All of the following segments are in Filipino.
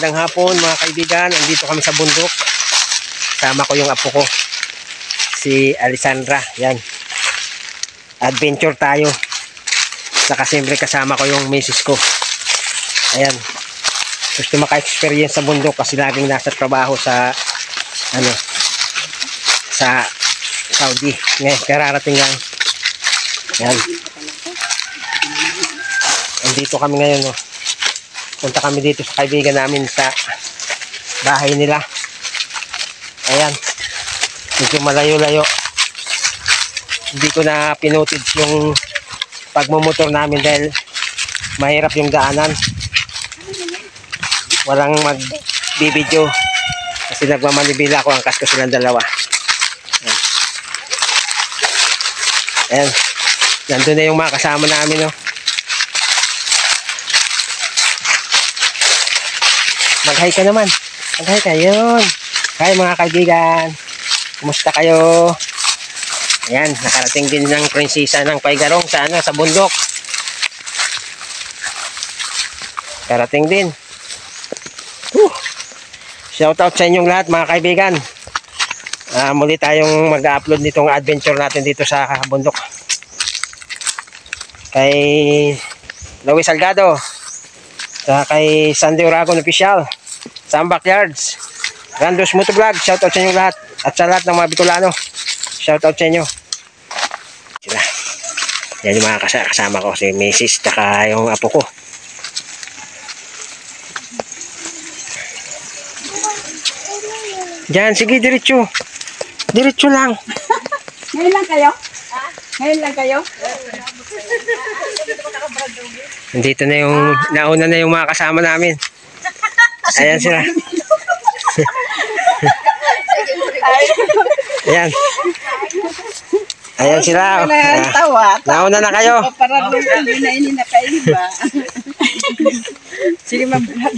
magandang hapon mga kaibigan. Andito kami sa bundok. Sama ko yung apo ko, si Alessandra. Yan. Adventure tayo. Saka siyempre kasama ko yung misis ko. Ayan. Gusto maka-experience sa bundok kasi laging nasa trabaho sa sa Saudi. Ngayon, kararating lang. Ayan. Andito kami ngayon, oh. Punta kami dito sa kaibigan namin sa bahay nila. Ayan. Medyo malayo-layo. Hindi ko na pinutid yung pagmumotor namin dahil mahirap yung daanan. Walang mag-video kasi nagmamanibila ako, angkas ko silang dalawa. Ayan. Ayan. Nandun na yung mga kasama namin, oh. Mag-hi ka naman. Mag-hi ka. Yun. Hi mga kaibigan. Kumusta kayo? Ayan. Nakarating din ng prinsesa ng Paygarong sa bundok. Karating din. Shoutout sa inyong lahat mga kaibigan. Muli tayong mag-upload nitong adventure natin dito sa bundok. Kay Louis Salgado. Kay Sandy Oragon Official, Sam Backyards, Randos Motovlog, shoutout sa inyo lahat. At sa lahat ng mga Bicolano, shoutout sa inyo. Sila. Yan yung mga kasama ko, si Mrs. Tsaka yung apo ko. Diyan, sige, diretso. Diretso lang. Ngayon lang kayo? Ngayon lang kayo? Dito na yung, nauna na yung mga kasama namin. Ayan sila. Ayan. Ayan sila. Nauna na kayo. Para doon na ini na kayo ba? Sige mabulag.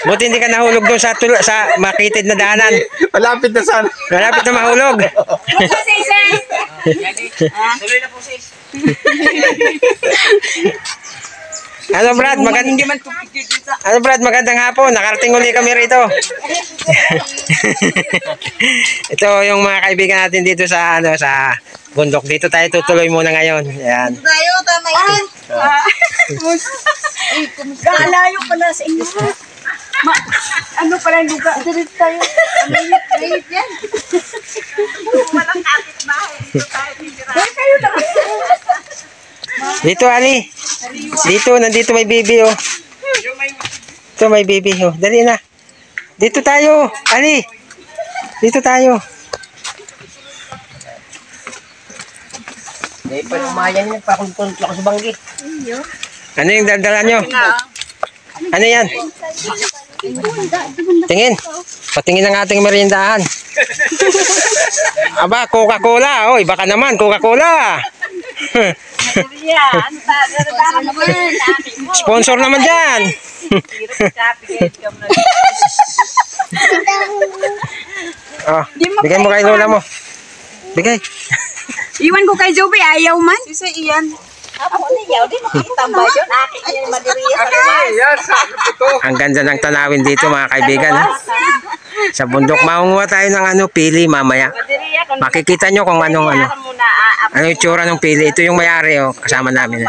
Buti hindi ka nahulog doon sa makitid na daanan. Malapit na sana. Malapit na mahulog. Tuloy na po sis. Ano Brad, magandang hapon. Nakarating uli kami rito. Ito yung mga kaibigan natin dito sa sa bundok. Dito tayo tutuloy muna ngayon. Ayan. Tayo tama yan. Kalayo pala sa inyo. Ano pala yung lugar? Dirit tayo. Mayit yan. Walang kapit bahay. Dito tayo titira. Kayo naman. Dito Ali. Dito, nandito may baby, oh. Ito may baby, oh. Dali na. Dito tayo, Ali. Dito tayo. Dahil pa lumayan niya, pakuntuntlo ko sa banggi. Ano yung daldala nyo? Ano yan? Tingin. Patingin ang ating meriendahan. Aba, Coca-Cola. Oy, baka naman, Coca-Cola. Sponsor naman dyan. Oh, bigay mo kay lola mo. Bigay. Iwan ko kay Joby, ayaw man. Isa iyan. Ako niyaw, di makikita ba yun? Akin yan, madiriya sa Ang ganda ng tanawin dito mga kaibigan. Ha? Sa bundok, maunguha tayo ng pili mamaya. Makikita nyo kung ano yung tsura ng pili. Ito yung may-ari, oh, kasama namin.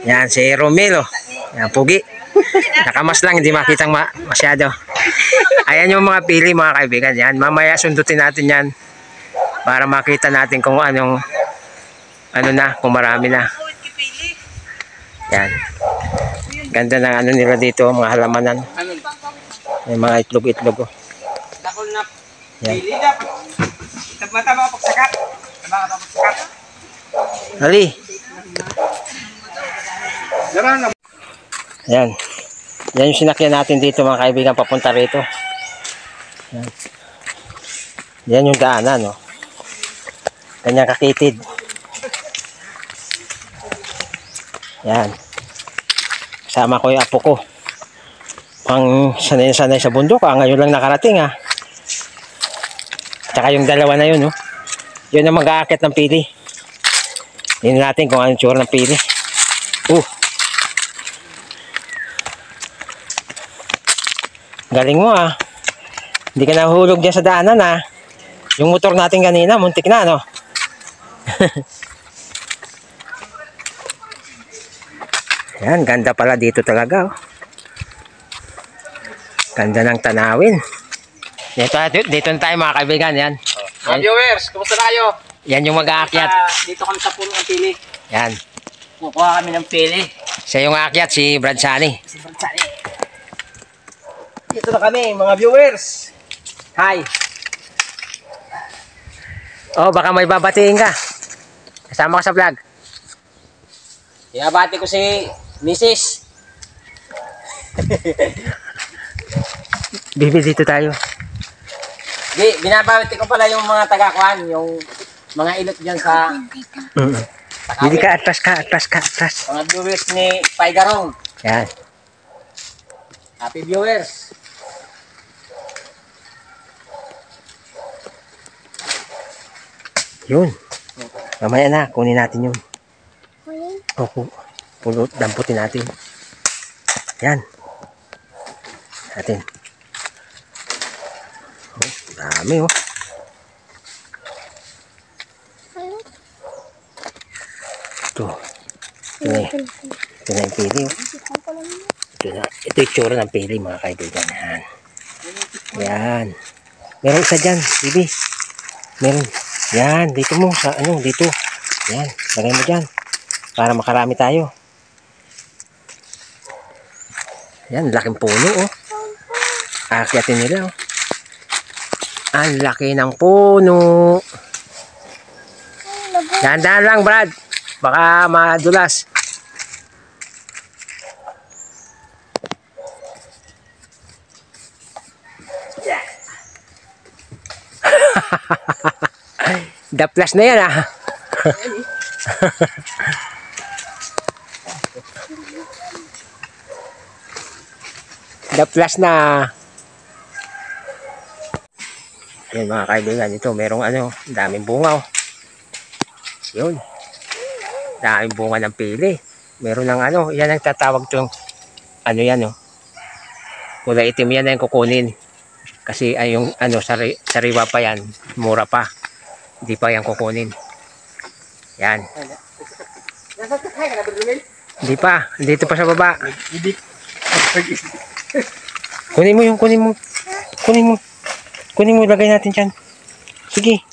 Yan, si Romelo. Yan, pugi. Nakamas lang, hindi makitang masyado. Ayan yung mga pili mga kaibigan. Yan, mamaya sundutin natin yan para makita natin kung anong kung marami na. Yan. Ganda ng nila dito, mga halamanan. May mga itlog-itlog, oh. Yan. Ali. Yan. Yan yung sinakyan natin dito mga kaibigan papunta rito. Yan. Yan yung daanan, oh. Kanyang kakitid. Yan. Kasama ko yung apo ko. Pang sanay-sanay sa bundok, ngayon lang nakarating, ha. Tsaka yung dalawa na yun, oh. Yun ang mag-aakit ng pili. Tingnan natin kung anong tsura ng pili. Galing mo ah. Hindi ka nahulog dyan sa daanan ah. Yung motor natin kanina, muntik na no? Yan, ganda pala dito talaga oh. Ganda ng tanawin. Dito na tayo mga kaibigan, yan. Mga viewers, kumusta na kayo? Yan yung mag-aakyat. Dito kami sa puno ng pili. Yan. Kukuha kami ng pili. Siya yung aakyat, si Brad Sani. Dito na kami, mga viewers. Hi. Oh, baka may babatiin ka. Kasama ka sa vlog. Binabati ko si Mrs. Bibi, dito tayo. Binabati ko pala yung mga taga-kuan, yung mga ilot dyan sa... Hindi ka, atras. Mga viewers ni Paigarong. Yan. Happy viewers. Yun. Mamaya na, kunin natin yun. Opo. Pulot, damputin natin. Yan. Natin. Oh, dami oh. Ito. Ito na yung pili oh. Ito yung tsura ng pili mga kaibigan. Yan. Yan. Meron isa dyan, Bibi. Meron. Yan, dito mo. Sa ano, dito. Yan, lagay mo dyan. Para makarami tayo. Yan, laking puno oh. Akyatin nila oh. Ang laki ng puno. Dahan-dahan lang Brad. Baka madulas. Daplas na yan ah. Daplas na. Yan mga kaibigan, ito merong ano, daming bunga oh. Yun. Daming bunga ng pili. Meron ng ano, yan ang tatawag tong ano yan oh. Kulay itim yan ang kukunin. Kasi ay yung ano, sariwa pa yan, mura pa. Hindi pa yan kukunin. Yan. Hindi pa, dito pa sa baba. Kunin mo yung, kunin mo, lagay natin dyan. Sige.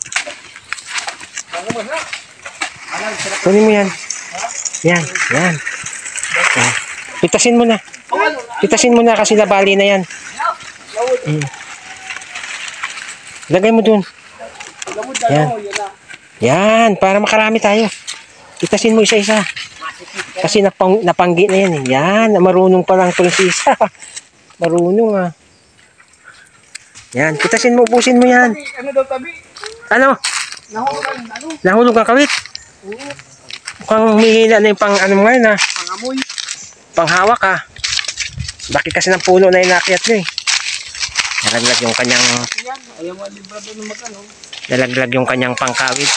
Kunin mo yan. Yan. Pitasin mo na. Pitasin mo na kasi nabali na yan. Lagay mo dun. Yan. Yan, para makarami tayo. Pitasin mo isa-isa. Kasi napanggi na yan eh. Yan, marunong palang prinsesa. Marunong ah. Yan, pitasin mo, ubusin mo yan. Ano daw tabi? Ano? Nahulog ang kawit. Mukhang humihina na yung pang ano ngayon ah. Pangamoy. Panghawak ah. Laki kasi ng puno na inakyat nyo eh. Nalaglag yung kanyang... Ayaw mo libra doon magano. Nalaglag yung kanyang pangkawit.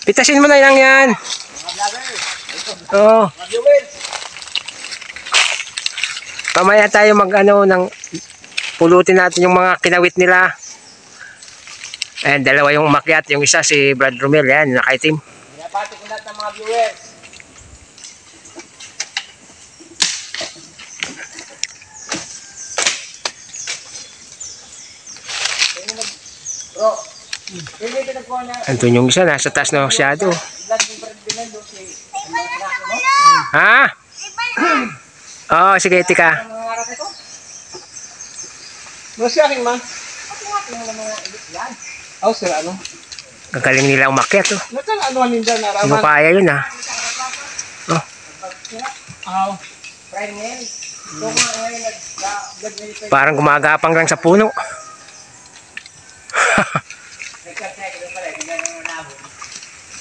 Pitasin mo na lang yan. Oo. Pamaya tayo mag ano ng pulutin natin yung mga kinawit nila. Ayan, dalawa yung umakyat. Yung isa si Brad Romel. Yan, nakaitim. Binabati ko lahat ng mga viewers. Bro, hindi pinagkuha na. Andun yung isa, nasa taas na masyado. Ha? Oo, sige, tika. Mas yakin man. Oh, sir, ano? Gagaling nila umakyat. Oh. Nasaan ano ninja na raman? Ano kaya yun ah? Oh. Oh. Parang gumagapang lang sa puno.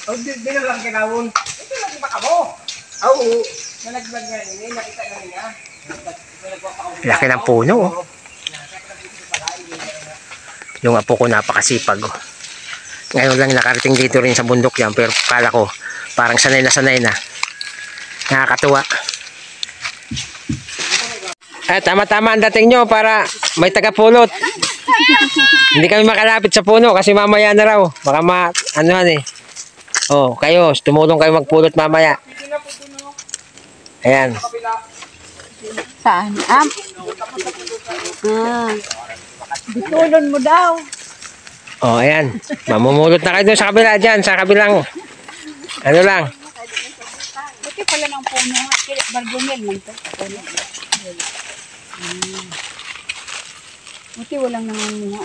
Oh, di na lang kinawon. Ito lang ba kamo? Oo. Nalaglag nga nila, nakita na niya. Laki ng puno oh. Yung apo ko napakasipag oh. Ngayon lang nakarating dito rin sa bundok yan, pero kala ko parang sanay na. Nakakatuwa. Tama-tama ang dating nyo para may tagapulot. Hindi kami makalapit sa puno kasi mamaya na raw. Baka anuhan eh. Oh, kayo, tumulong kayo magpulot mamaya. Ayan. Saan? Bitulon mo daw. Oh, ayan. Mamumulot na kayo doon sa kabila dyan. Sa kabilang, ano lang. Buti pala ng puno. Bargumil man to. Buti walang nanganguha.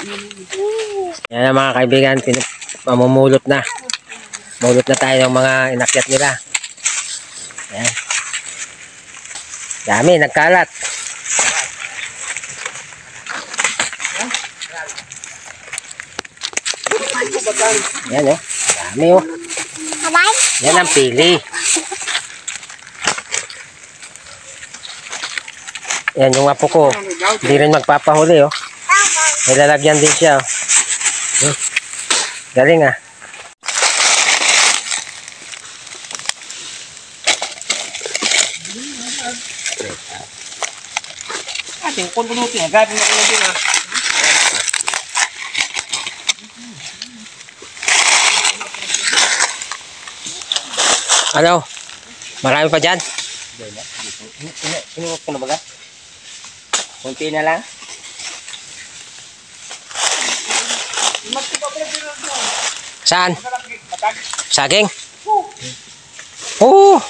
Yan ang mga kaibigan. Mamumulot na. Mulot na tayo ng mga inakyat nila. Ayan. Dami, nagkalat. Yan oh. Dami oh. Yan ang pili. Yan yung apo ko. Hindi rin magpapahuli oh. May lalagyan din siya oh. Galing ah. Ating kontinuti. Gagawin na ko na. Ano? Marami pa dyan? Inuot ko na baga? Kunti na lang. Saan? Saging? Oo.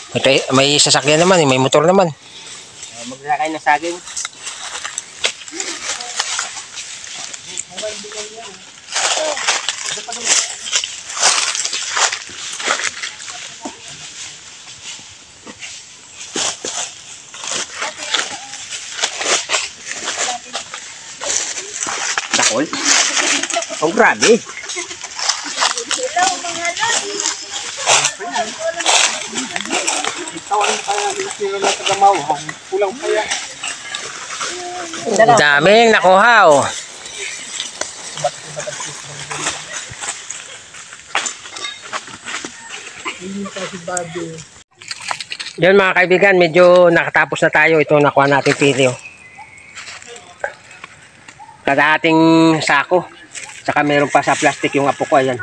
May sasakyan naman, may motor naman. Maglakay ng saging. Takol? Oh, grabe. Daming nakuha oh. Yun mga kaibigan, medyo nakatapos na tayo. Ito nakuha natin pili oh. Kadating sako. Saka meron pa sa plastic yung apo ko. Ayan.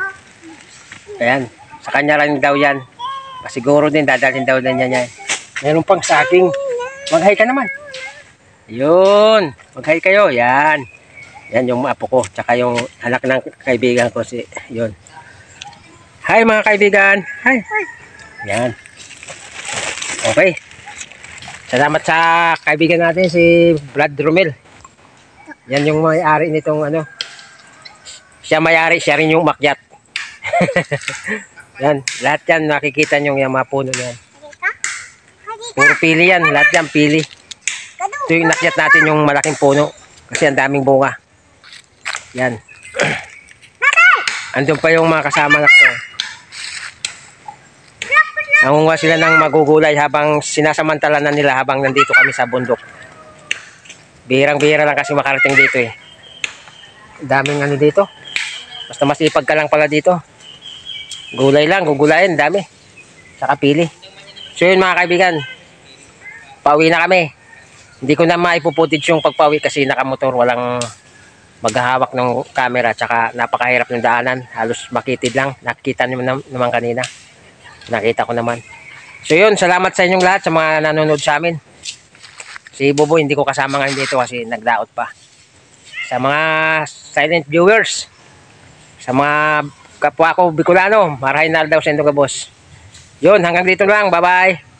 Ayan. Sa kanya lang daw yan. Siguro din dadalhin daw na niya. Meron pang saging. Mag-hi ka naman. Yun. Mag-hi kayo. Yan. Yan yung apo ko. Tsaka yung anak ng kaibigan ko. Yun. Hi mga kaibigan. Hi. Yan. Okay. Salamat sa kaibigan natin si Brad Romel. Yan yung may-ari nitong ano. Siya may-ari, siya rin yung umakyat. Yan, lahat yan nakikita nyo yung mga puno yan. Puro pili yan, lahat yan pili. Ito yung inakyat natin yung malaking puno. Kasi ang daming bunga. Yan. Andun pa yung mga kasama ko. Nangunguha sila ng magugulay habang sinasamantala na nila habang nandito kami sa bundok. Bihirang-bihira lang kasi makarating dito eh. Daming ano dito. Basta masipag ka lang pala dito. Gulay lang, gugulayin, dami. Saka pili. So yun mga kaibigan. Pauwi na kami. Hindi ko na maipuputage yung pagpauwi kasi nakamotor, walang maghahawak ng camera. Tsaka napakahirap ng daanan. Halos makitid lang. Nakikita nyo naman kanina. Nakita ko naman. So yun, salamat sa inyong lahat sa mga nanonood sa amin. Si Bobo hindi ko kasama ngayon dito kasi nagdaot pa. Sa mga silent viewers, sa mga kapwa ko Bicolano, marahin na daw sa inyo ka boss. Yun, hanggang dito lang. Bye-bye.